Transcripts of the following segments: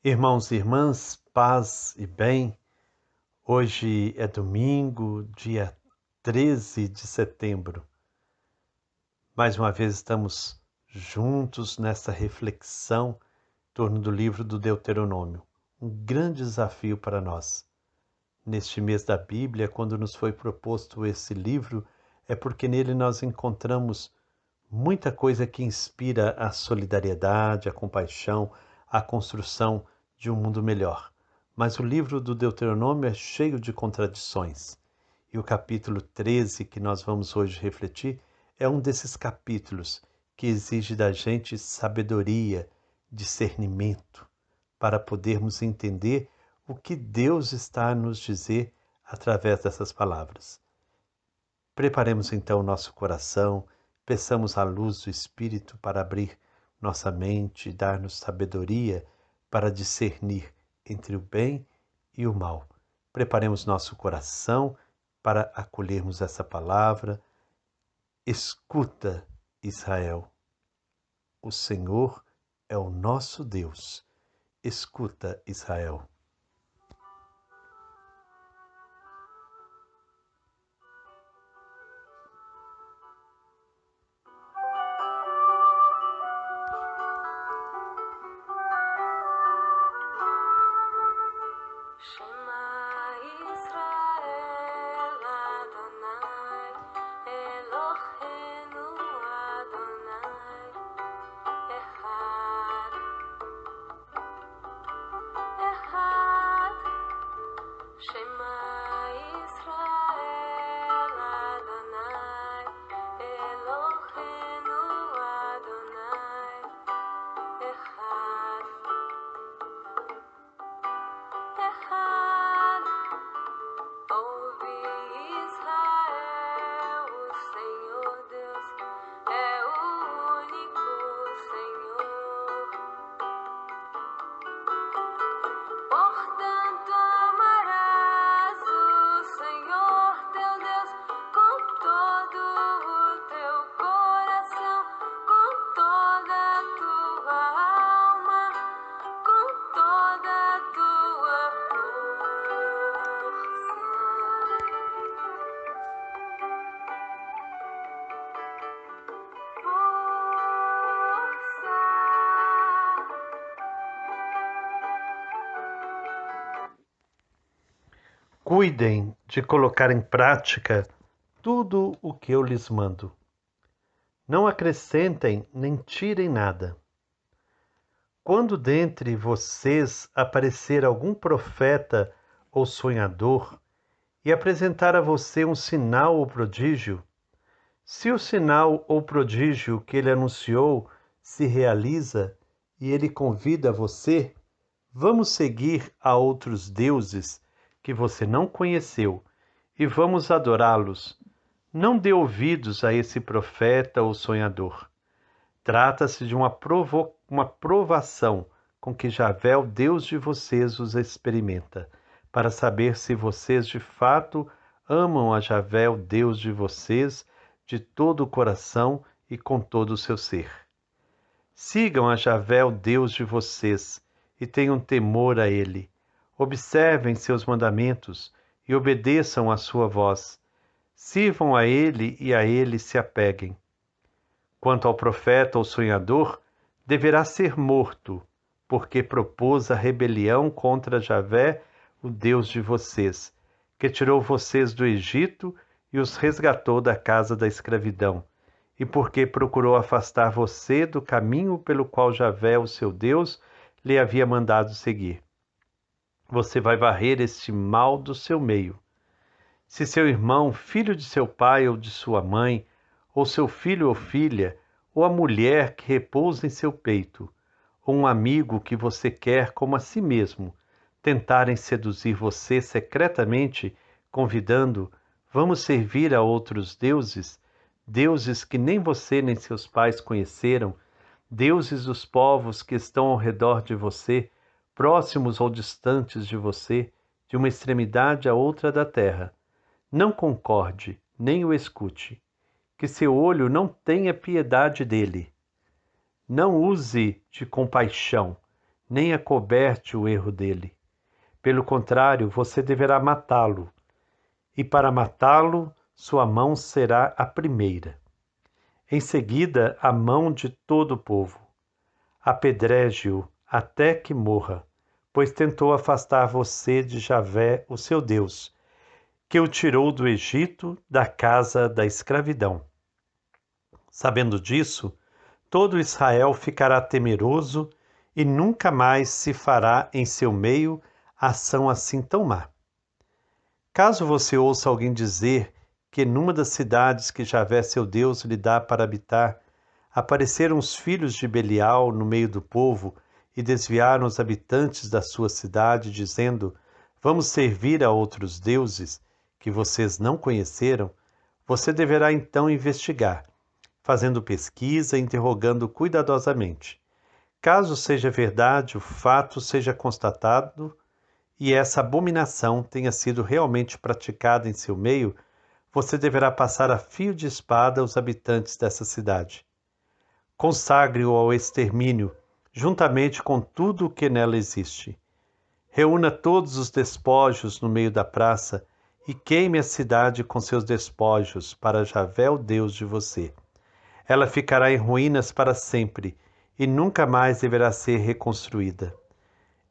Irmãos e irmãs, paz e bem. Hoje é domingo, dia 13 de setembro. Mais uma vez estamos juntos nessa reflexão em torno do livro do Deuteronômio. Um grande desafio para nós. Neste mês da Bíblia, quando nos foi proposto esse livro, é porque nele nós encontramos muita coisa que inspira a solidariedade, a compaixão, a construção de um mundo melhor. Mas o livro do Deuteronômio é cheio de contradições. E o capítulo 13, que nós vamos hoje refletir, é um desses capítulos que exige da gente sabedoria, discernimento, para podermos entender o que Deus está a nos dizer através dessas palavras. Preparemos então o nosso coração, peçamos a luz do Espírito para abrir nossa mente e dar-nos sabedoria para discernir entre o bem e o mal. Preparemos nosso coração para acolhermos essa palavra. Escuta, Israel, o Senhor é o nosso Deus. Escuta, Israel. Cuidem de colocar em prática tudo o que eu lhes mando. Não acrescentem nem tirem nada. Quando dentre vocês aparecer algum profeta ou sonhador e apresentar a você um sinal ou prodígio, se o sinal ou prodígio que ele anunciou se realiza e ele convida você, vamos seguir a outros deuses que você não conheceu e vamos adorá-los. Não dê ouvidos a esse profeta ou sonhador. Trata-se de uma provação com que Javé, o Deus de vocês, os experimenta, para saber se vocês de fato amam a Javé, o Deus de vocês, de todo o coração e com todo o seu ser. Sigam a Javé, o Deus de vocês, e tenham temor a ele. Observem seus mandamentos e obedeçam à sua voz. Sirvam a ele e a ele se apeguem. Quanto ao profeta ou sonhador, deverá ser morto, porque propôs a rebelião contra Javé, o Deus de vocês, que tirou vocês do Egito e os resgatou da casa da escravidão, e porque procurou afastar você do caminho pelo qual Javé, o seu Deus, lhe havia mandado seguir. Você vai varrer este mal do seu meio. Se seu irmão, filho de seu pai ou de sua mãe, ou seu filho ou filha, ou a mulher que repousa em seu peito, ou um amigo que você quer como a si mesmo, tentarem seduzir você secretamente, convidando, vamos servir a outros deuses, deuses que nem você nem seus pais conheceram, deuses dos povos que estão ao redor de você, próximos ou distantes de você, de uma extremidade à outra da terra. Não concorde, nem o escute, que seu olho não tenha piedade dele. Não use de compaixão, nem acoberte o erro dele. Pelo contrário, você deverá matá-lo, e para matá-lo, sua mão será a primeira. Em seguida, a mão de todo o povo. Apedreje-o até que morra, pois tentou afastar você de Javé, o seu Deus, que o tirou do Egito, da casa da escravidão. Sabendo disso, todo Israel ficará temeroso e nunca mais se fará em seu meio ação assim tão má. Caso você ouça alguém dizer que numa das cidades que Javé seu Deus lhe dá para habitar, apareceram os filhos de Belial no meio do povo e desviaram os habitantes da sua cidade, dizendo: Vamos servir a outros deuses que vocês não conheceram, você deverá então investigar, fazendo pesquisa e interrogando cuidadosamente. Caso seja verdade, o fato seja constatado e essa abominação tenha sido realmente praticada em seu meio, você deverá passar a fio de espada os habitantes dessa cidade. Consagre-o ao extermínio, juntamente com tudo o que nela existe. Reúna todos os despojos no meio da praça e queime a cidade com seus despojos para Javé, o Deus de você. Ela ficará em ruínas para sempre e nunca mais deverá ser reconstruída.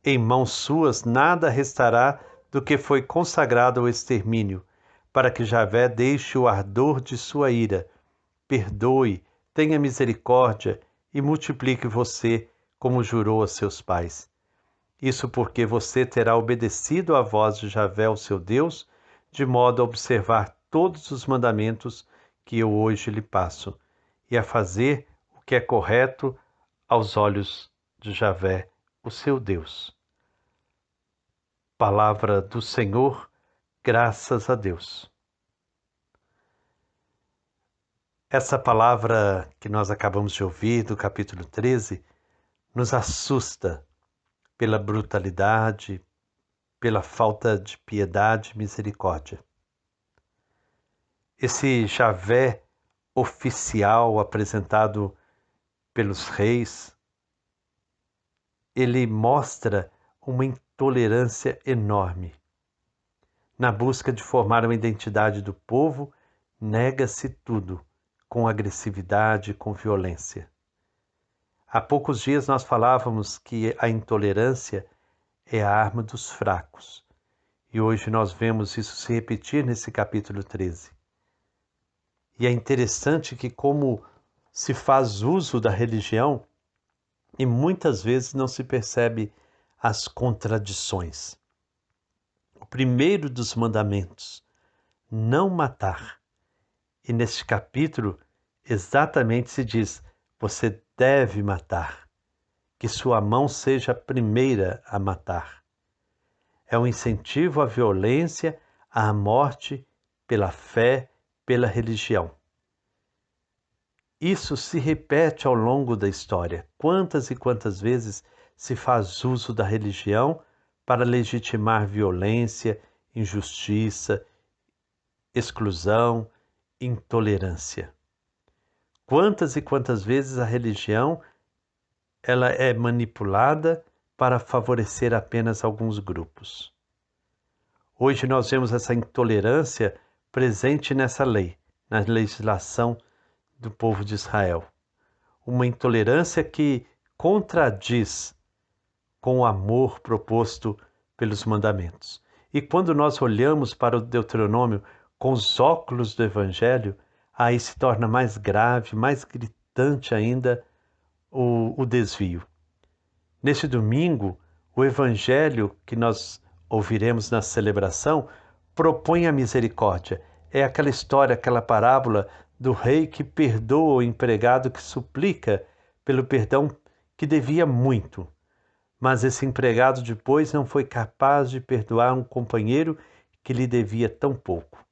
Em mãos suas nada restará do que foi consagrado ao extermínio, para que Javé deixe o ardor de sua ira, perdoe, tenha misericórdia e multiplique você, como jurou a seus pais. Isso porque você terá obedecido à voz de Javé, o seu Deus, de modo a observar todos os mandamentos que eu hoje lhe passo, e a fazer o que é correto aos olhos de Javé, o seu Deus. Palavra do Senhor, graças a Deus. Essa palavra que nós acabamos de ouvir do capítulo 13 nos assusta pela brutalidade, pela falta de piedade e misericórdia. Esse Javé oficial apresentado pelos reis, ele mostra uma intolerância enorme. Na busca de formar uma identidade do povo, nega-se tudo, com agressividade e com violência. Há poucos dias nós falávamos que a intolerância é a arma dos fracos. E hoje nós vemos isso se repetir nesse capítulo 13. E é interessante que como se faz uso da religião e muitas vezes não se percebe as contradições. O primeiro dos mandamentos, não matar. E neste capítulo exatamente se diz, você deve matar, que sua mão seja a primeira a matar. É um incentivo à violência, à morte, pela fé, pela religião. Isso se repete ao longo da história. Quantas e quantas vezes se faz uso da religião para legitimar violência, injustiça, exclusão, intolerância. Quantas e quantas vezes a religião ela é manipulada para favorecer apenas alguns grupos. Hoje nós vemos essa intolerância presente nessa lei, na legislação do povo de Israel. Uma intolerância que contradiz com o amor proposto pelos mandamentos. E quando nós olhamos para o Deuteronômio com os óculos do Evangelho, aí se torna mais grave, mais gritante ainda o desvio. Neste domingo, o Evangelho que nós ouviremos na celebração propõe a misericórdia. É aquela história, aquela parábola do rei que perdoa o empregado que suplica pelo perdão que devia muito. Mas esse empregado depois não foi capaz de perdoar um companheiro que lhe devia tão pouco.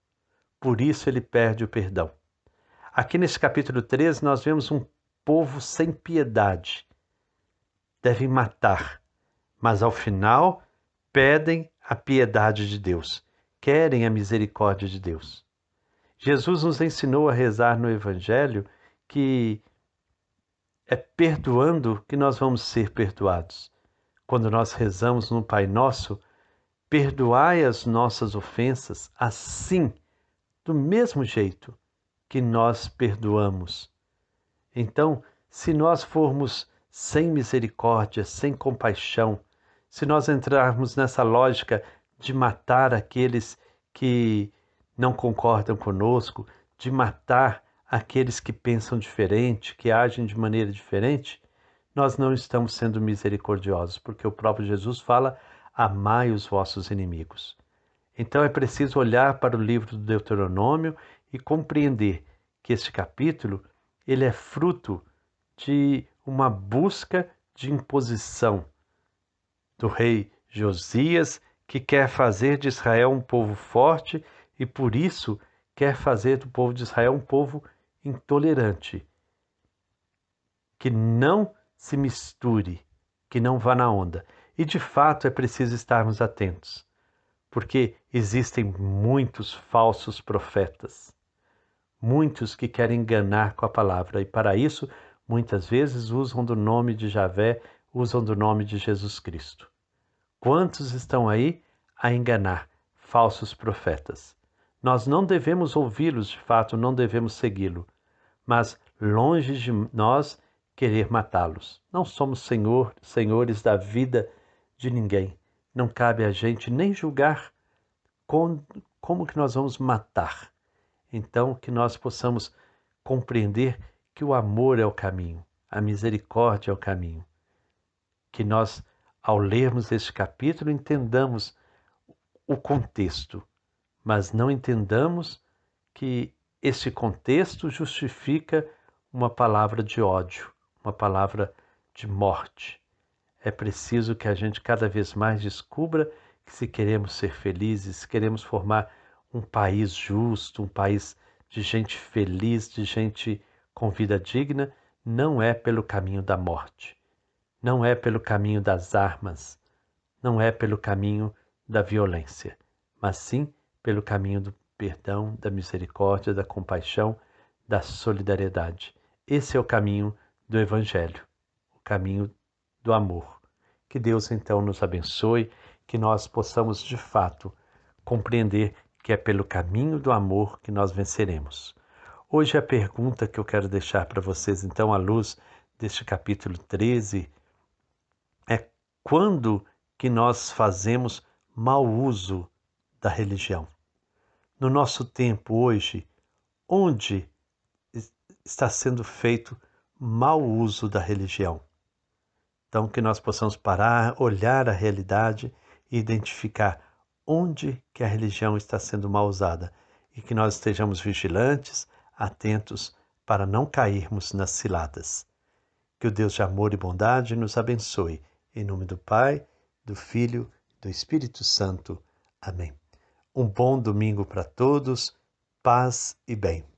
Por isso ele perde o perdão. Aqui nesse capítulo 13 nós vemos um povo sem piedade. Devem matar, mas ao final pedem a piedade de Deus, querem a misericórdia de Deus. Jesus nos ensinou a rezar no Evangelho que é perdoando que nós vamos ser perdoados. quando nós rezamos no Pai Nosso, perdoai as nossas ofensas, assim, do mesmo jeito que nós perdoamos. Então, se nós formos sem misericórdia, sem compaixão, se nós entrarmos nessa lógica de matar aqueles que não concordam conosco, de matar aqueles que pensam diferente, que agem de maneira diferente, nós não estamos sendo misericordiosos, porque o próprio Jesus fala: amai os vossos inimigos. Então é preciso olhar para o livro do Deuteronômio e compreender que este capítulo ele é fruto de uma busca de imposição do rei Josias, que quer fazer de Israel um povo forte e por isso quer fazer do povo de Israel um povo intolerante, que não se misture, que não vá na onda. E de fato é preciso estarmos atentos, porque existem muitos falsos profetas, muitos que querem enganar com a palavra, e para isso, muitas vezes usam do nome de Javé, usam do nome de Jesus Cristo. Quantos estão aí a enganar? Falsos profetas. Nós não devemos ouvi-los, de fato, não devemos segui-lo, mas longe de nós querer matá-los. Não somos senhores da vida de ninguém. Não cabe a gente nem julgar como que nós vamos matar. Então, que nós possamos compreender que o amor é o caminho, a misericórdia é o caminho. Que nós, ao lermos este capítulo, entendamos o contexto, mas não entendamos que este contexto justifica uma palavra de ódio, uma palavra de morte. É preciso que a gente cada vez mais descubra que se queremos ser felizes, se queremos formar um país justo, um país de gente feliz, de gente com vida digna, não é pelo caminho da morte, não é pelo caminho das armas, não é pelo caminho da violência, mas sim pelo caminho do perdão, da misericórdia, da compaixão, da solidariedade. Esse é o caminho do Evangelho, o caminho do amor. Que Deus então nos abençoe, que nós possamos de fato compreender que é pelo caminho do amor que nós venceremos. Hoje a pergunta que eu quero deixar para vocês, então, à luz deste capítulo 13, é: quando que nós fazemos mau uso da religião? No nosso tempo hoje, onde está sendo feito mau uso da religião? Então, que nós possamos parar, olhar a realidade e identificar onde que a religião está sendo mal usada e que nós estejamos vigilantes, atentos para não cairmos nas ciladas. Que o Deus de amor e bondade nos abençoe. Em nome do Pai, do Filho e do Espírito Santo. Amém. Um bom domingo para todos, paz e bem.